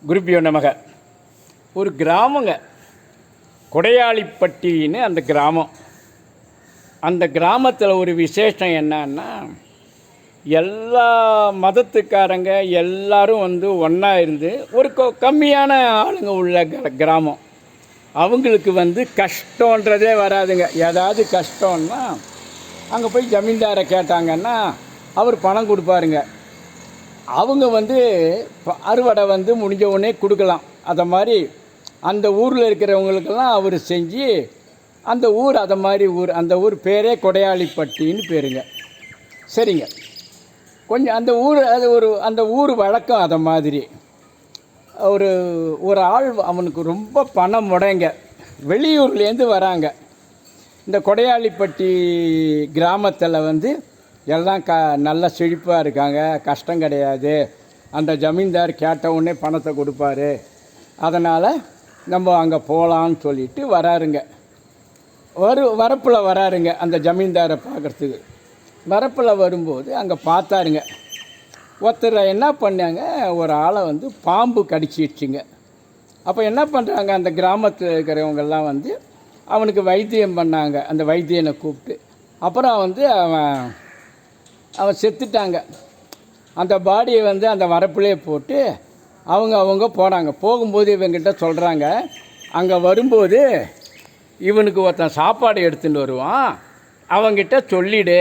குருப்பியோ நமக. ஒரு கிராமங்க, கொடையாளிப்பட்டின்னு அந்த கிராமம். அந்த கிராமத்தில் ஒரு விசேஷம் என்னன்னா, எல்லா மதத்துக்காரங்க எல்லாரும் ஒன்றா இருந்து ஒரு கம்மியான ஆளுங்க உள்ள கிராமம். அவங்களுக்கு கஷ்டன்றதே வராதுங்க. ஏதாவது கஷ்டம்னா அங்கே போய் ஜமீன்தாரை கேட்டாங்கன்னா அவர் பணம் கொடுப்பாருங்க. அவங்க அறுவடை முடிஞ்ச உடனே கொடுக்கலாம். அதை மாதிரி அந்த ஊரில் இருக்கிறவங்களுக்கெல்லாம் அவர் செஞ்சு அந்த ஊர் அதை மாதிரி ஊர், அந்த ஊர் பேரே கொடையாளிப்பட்டின்னு பேருங்க. சரிங்க, கொஞ்சம் அந்த ஊர் அது அந்த ஊர் வழக்கம் அதை மாதிரி. ஒரு ஆள் அவனுக்கு ரொம்ப பணம் முடைங்க, வெளியூர்லேருந்து வராங்க. இந்த கொடையாளிப்பட்டி கிராமத்தில் எல்லாம் நல்ல செழிப்பாக இருக்காங்க, கஷ்டம் கிடையாது. அந்த ஜமீன்தார் கேட்ட உடனே பணத்தை கொடுப்பாரு, அதனால் நம்ம அங்கே போகலான்னு சொல்லிட்டு வராருங்க. வரப்பில் வராருங்க அந்த ஜமீன்தாரை பார்க்குறதுக்கு. வரப்பில் வரும்போது அங்கே பார்த்தாருங்க, ஒருத்தர் என்ன பண்ணாங்க, ஒரு ஆளை பாம்பு கடிச்சிடுச்சுங்க. அப்போ என்ன பண்ணுறாங்க, அந்த கிராமத்தில் இருக்கிறவங்கெல்லாம் அவனுக்கு வைத்தியம் பண்ணாங்க. அந்த வைத்தியனை கூப்பிட்டு அப்புறம் அவன் செத்துட்டாங்க. அந்த பாடியை அந்த வரப்புலேயே போட்டு அவங்க போகிறாங்க. போகும்போது இவங்கிட்ட சொல்கிறாங்க, அங்கே வரும்போது இவனுக்கு ஒருத்தன் சாப்பாடு எடுத்துகிட்டு வருவான், அவங்கிட்ட சொல்லிவிடு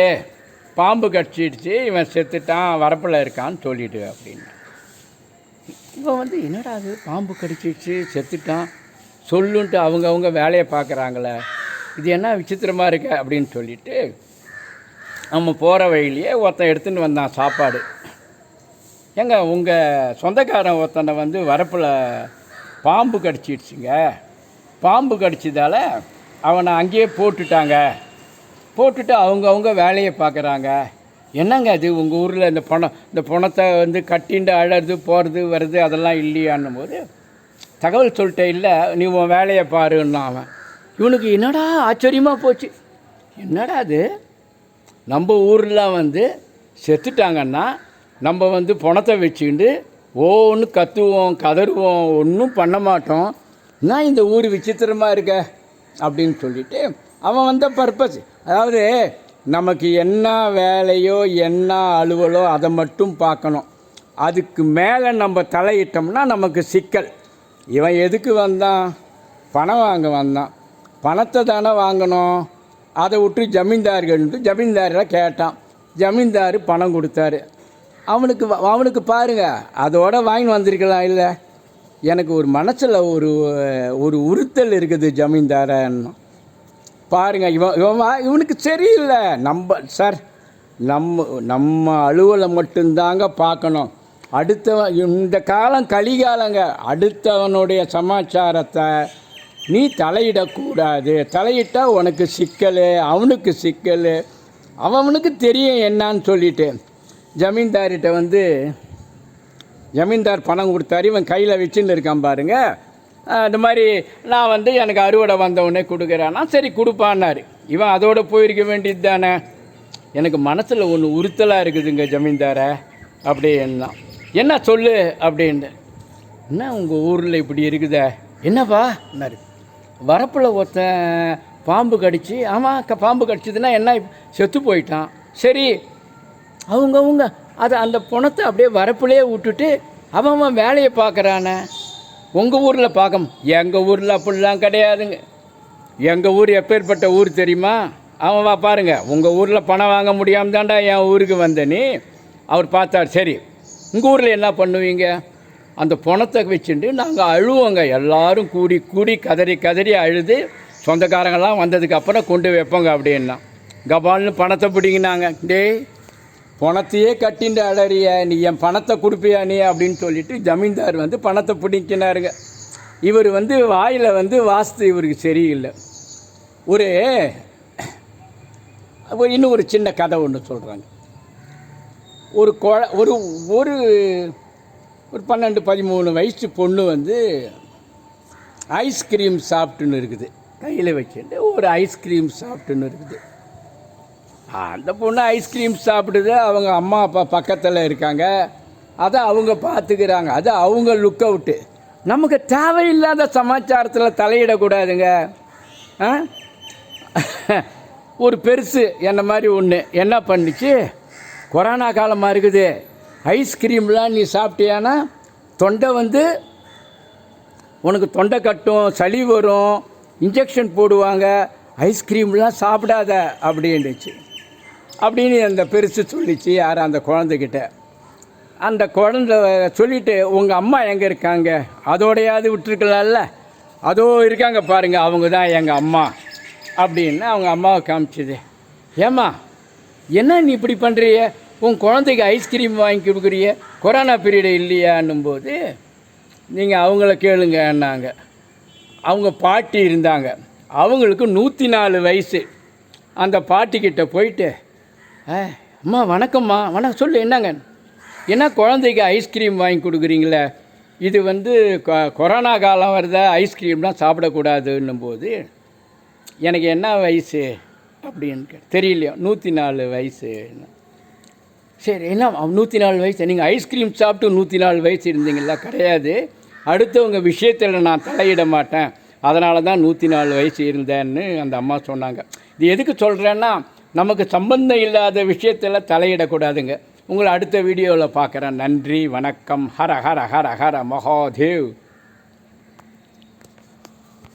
பாம்பு கடிச்சிடுச்சு, இவன் செத்துட்டான், வரப்பில் இருக்கான்னு சொல்லிவிடு அப்படின்னு. இவன் என்னடா அது பாம்பு கடிச்சிடுச்சு செத்துட்டான் சொல்லுன்ட்டு அவங்க வேலையை பார்க்குறாங்களே, இது என்ன விசித்திரமாக இருக்கு அப்படின்னு சொல்லிவிட்டு நம்ம போகிற வழியிலேயே ஒருத்தன் எடுத்துகிட்டு வந்தான் சாப்பாடு. ஏங்க உங்கள் சொந்தக்காரன் ஒருத்தனை வரப்பில் பாம்பு கடிச்சிடுச்சுங்க, பாம்பு கடிச்சதால் அவனை அங்கேயே போட்டுட்டு அவங்க வேலையை பார்க்குறாங்க. என்னங்க அது உங்கள் ஊரில் இந்த பணத்தை கட்டிண்டு அழறது போகிறது வருது அதெல்லாம் இல்லையான்னும் போது தகவல் சொல்லிட்டே, இல்லை நீ உன் வேலையை பாருன்னா அவன். இவனுக்கு என்னடா ஆச்சரியமாக போச்சு, என்னடா அது நம்ம ஊரில் செத்துட்டாங்கன்னா நம்ம பணத்தை வச்சுக்கிண்டு ஒன்று கத்துவோம் கதறுவோம், ஒன்றும் பண்ண மாட்டோம், நான் இந்த ஊர் விசித்திரமாக இருக்க அப்படின்னு சொல்லிவிட்டு அவன் பர்பஸ், அதாவது நமக்கு என்ன வேலையோ என்ன அலுவலோ அதை மட்டும் பார்க்கணும். அதுக்கு மேலே நம்ம தலையிட்டோம்னா நமக்கு சிக்கல். இவன் எதுக்கு வந்தான், பணம் வாங்க வந்தான், பணத்தை தானே வாங்கணும். அதை விட்டு ஜமீன்தாரில் கேட்டான், ஜமீன்தார் பணம் கொடுத்தாரு. அவனுக்கு பாருங்க, அதோட வாங்கி வந்திருக்கலாம். இல்லை, எனக்கு ஒரு மனசில் ஒரு உறுத்தல் இருக்குது ஜமீன்தாரன்னு. பாருங்க, இவனுக்கு சரியில்லை. நம்ம அலுவலை மட்டும்தாங்க பார்க்கணும். இந்த காலம் கலிகாலங்க, அடுத்தவனுடைய சமாச்சாரத்தை நீ தலையிடக்கூடாது. தலையிட்டால் உனக்கு சிக்கல், அவனுக்கு சிக்கல், அவனுக்கு தெரியும் என்னான்னு சொல்லிட்டு ஜமீன்தார்கிட்ட ஜமீன்தார் பணம் கொடுத்தாரு. இவன் கையில் வச்சுன்னு இருக்கான் பாருங்க. இந்த மாதிரி நான் எனக்கு அறுவடை வந்தவுடனே கொடுக்குறான்னா சரி கொடுப்பான்னாரு. இவன் அதோடு போயிருக்க வேண்டியது தானே. எனக்கு மனசில் ஒன்று உறுத்தலாக இருக்குதுங்க ஜமீன்தாரை அப்படின்னா. என்ன சொல்லு அப்படின்ட்டு. என்ன உங்கள் ஊரில் இப்படி இருக்குதே, என்னப்பா என்னாரு, வரப்பில் ஒருத்தன் பாம்பு கடிச்சு, ஆமாம் பாம்பு கடிச்சதுன்னா என்ன செத்து போயிட்டான். சரி, அவங்க அதை அந்த பணத்தை அப்படியே வரப்புலேயே விட்டுட்டு அவன் வேலையை பார்க்குறானே. உங்கள் ஊரில் எங்கள் ஊரில் அப்படிலாம் கிடையாதுங்க. எங்கள் ஊர் எப்பேற்பட்ட ஊர் தெரியுமா? அவன் பாருங்க, உங்கள் ஊரில் பணம் வாங்க முடியாமல் தான்டா என் ஊருக்கு வந்தேன்னு அவர் பார்த்தார். சரி, உங்கள் ஊரில் என்ன பண்ணுவீங்க, அந்த பணத்தை வச்சுட்டு நாங்கள் அழுவோங்க, எல்லோரும் கூடி கதறி அழுது சொந்தக்காரங்கள்லாம் வந்ததுக்கப்புறம் கொண்டு வைப்போங்க அப்படின்னா. கபால்னு பணத்தை பிடிங்கினாங்க. டேய், பணத்தையே கட்டிண்டு அழறிய, நீ என் பணத்தை கொடுப்பியா நீ அப்படின்னு சொல்லிட்டு ஜமீன்தார் பணத்தை பிடிக்கினாருங்க. இவர் வாயில் வாஸ்து இவருக்கு சரியில்லை. இன்னும் ஒரு சின்ன கதை ஒன்று சொல்கிறாங்க. ஒரு 12-13 வயசு பொண்ணு ஐஸ்கிரீம் சாப்பிட்டுன்னு இருக்குது, கையில் வச்சுட்டு ஒரு ஐஸ்கிரீம் சாப்பிட்டுன்னு இருக்குது. அந்த பொண்ணு ஐஸ்கிரீம் சாப்பிடுது, அவங்க அம்மா அப்பா பக்கத்தில் இருக்காங்க. அதை அவங்க பார்த்துக்கிறாங்க. அது அவங்க லுக் அவுட்டு. நமக்கு தேவையில்லாத சமாச்சாரத்தில் தலையிடக்கூடாதுங்க. ஒரு பெருசு என்ன மாதிரி ஒன்று என்ன பண்ணிச்சு, கொரோனா காலமாக இருக்குது, ஐஸ்கிரீம்லாம் நீ சாப்பிட்டியானா தொண்டை வந்து உனக்கு தொண்டை கட்டும், சளி வரும், இன்ஜெக்ஷன் போடுவாங்க, ஐஸ்கிரீம்லாம் சாப்பிடாத அப்படின்னுச்சு. அப்படின்னு அந்த பெருசு சொல்லிச்சு. யார்? அந்த குழந்தைகிட்ட. அந்த குழந்தை சொல்லிவிட்டு, உங்கள் அம்மா எங்கே இருக்காங்க, அதோடையாவது விட்டுருக்கலாம்ல, அதோ இருக்காங்க பாருங்கள், அவங்க தான் எங்கள் அம்மா அப்படின்னு அவங்க அம்மாவை காமிச்சிது. ஏம்மா என்ன நீ இப்படி பண்ணுறிய, உன் குழந்தைக்கு ஐஸ்கிரீம் வாங்கி கொடுக்குறிய, கொரோனா பீரியடு இல்லையான்னும்போது, நீங்கள் அவங்கள கேளுங்கன்னாங்க. அவங்க பாட்டி இருந்தாங்க, அவங்களுக்கு 104 வயசு. அந்த பாட்டிக்கிட்ட போயிட்டு, அம்மா வணக்கம்மா, வணக்கம், சொல்லு என்னங்க, என்ன குழந்தைக்கு ஐஸ்கிரீம் வாங்கி கொடுக்குறீங்களே, இது வந்து கொரோனா காலம் வருதா, ஐஸ்கிரீம்லாம் சாப்பிடக்கூடாதுன்னும் போது, எனக்கு என்ன வயசு அப்படின்னு தெரியலையோ, 104 வயசு. சரி, என்ன 104 வயசு, நீங்கள் ஐஸ்கிரீம் சாப்பிட்டு 104 வயசு இருந்தீங்களா? கிடையாது, அடுத்தவங்க விஷயத்தில் நான் தலையிட மாட்டேன், அதனால தான் 104 வயசு இருந்தேன்னு அந்த அம்மா சொன்னாங்க. இது எதுக்கு சொல்கிறேன்னா, நமக்கு சம்பந்தம் இல்லாத விஷயத்தில் தலையிடக்கூடாதுங்க. உங்களை அடுத்த வீடியோவில் பார்க்குறேன். நன்றி, வணக்கம். ஹர ஹர ஹர ஹர மகாதேவ்.